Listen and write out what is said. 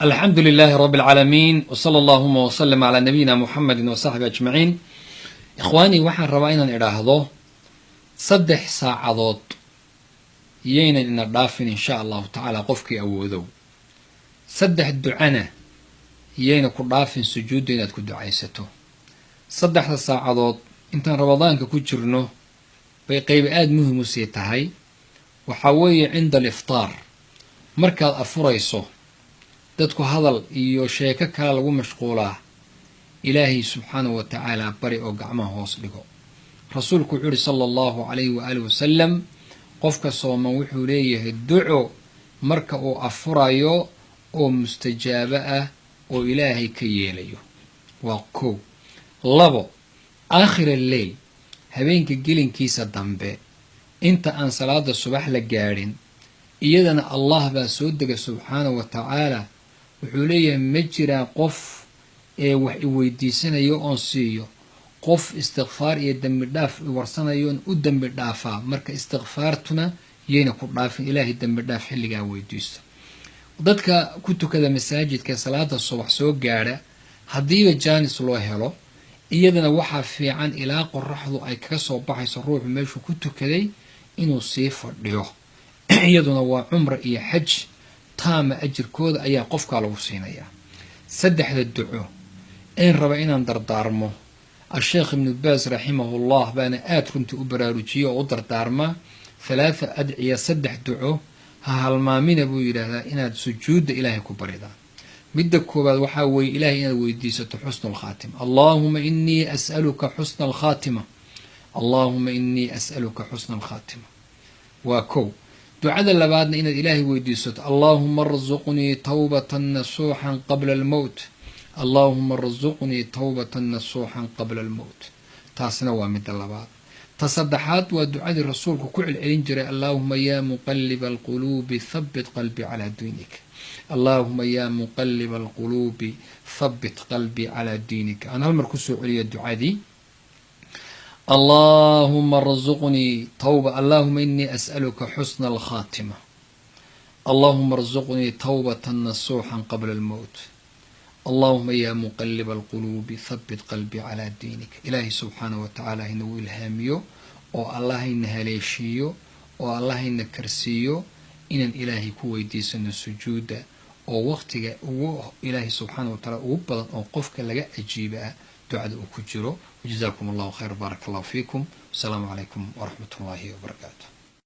الحمد لله رب العالمين وصلى اللهم وسلم على نبينا محمد وصحبه أجمعين. إخواني waxaan rabaa inaan idhaahdo 3 saacadood yeyna ina dhaafin insha Allah ta'ala qofkii awoodo 3 ducana yeyna ku dhaafin sujuud inaad ku ducaysato 3 saacadood intaan Ramadaanka ku jirno bay qayb aad muhiim u sii tahay waxa weeye cinda al-iftaar markaad afurayso dadku hadal iyo sheeko kale lagu mashquulaa ilaahi subhanahu wa ta'ala bari oo gacmaha hoos dhigo rasuulku wuxuu sallallahu alayhi wa alihi wasallam qofka sooman wuxuu leeyahay duco marka uu afurayo oo mustajaaba ah oo ilaahay ka yeelayo waa ko labo aakhir al-layl habeenka gelinkiisa dambe inta aan salaada subax la gaarin iyadana Allah baa soo dega subhanahu wa ta'ala wuxuu leeyahay ma jira qof ee wax i weydiisanayo oo siiyo qof istighfar iyo dambi dhaaf warsanayo u dambi dhaafa marka istighfartuna yeena ku dhaafin ilaahi dambi dhaaf xilliga weydiisto dadka ku tukada masaajidka salaada subax soo gaara hadiiba jaanis loo helo iyadana waxa fiican ilaa qorraxdu ay ka soo baxayso ruux meeshu ku tukaday inuu sii fadhiyo iyaduna waa umra iyo hajj taama ajirkooda ayaa qofka lagu siinaya 3 duco in raba inaan dardaarmo الشيخ ابن باز رحمه الله بان runti u baraarujiyo oo dardaarma 3 adciya 3 duco halmaamina buu yiraahdaa inaad sujuuda ilaahay ku baridaa midda koobaad waxa weey ilaahay inaad weydiisato husnul khaatima allahumma inni as'aluka husnul khaatima allahumma inni as'aluka husnul khaatima wa ko ducada labaadna inaad ilaahay weydiisato allahumma arzuqni tawbatan nasuhan qabla al-maut اللهم ارزقني توبة نصوحا قبل الموت تاسنا ومد اللباد تصدحات ودعاء الرسول كل الانجري اللهم يا مقلب القلوب ثبت قلبي على دينك اللهم يا مقلب القلوب ثبت قلبي على دينك أنا هالمركز علي الدعاء دي اللهم ارزقني توبة اللهم إني أسألك حسن الخاتمة اللهم ارزقني توبة نصوحا قبل الموت اللهم يا مقلب القلوب ثبت قلبي على دينك إلهي سبحانه وتعالى إنه إلهاميو أو الله إنه ليشيو أو الله إنه كرسيو إن إلهي كوي ديسن السجود أو وقتك إلهي سبحانه وتعالى وبضا أو قفك لغا أجيبا دعاء أكجرو وجزاكم الله خير بارك الله فيكم والسلام عليكم ورحمة الله وبركاته.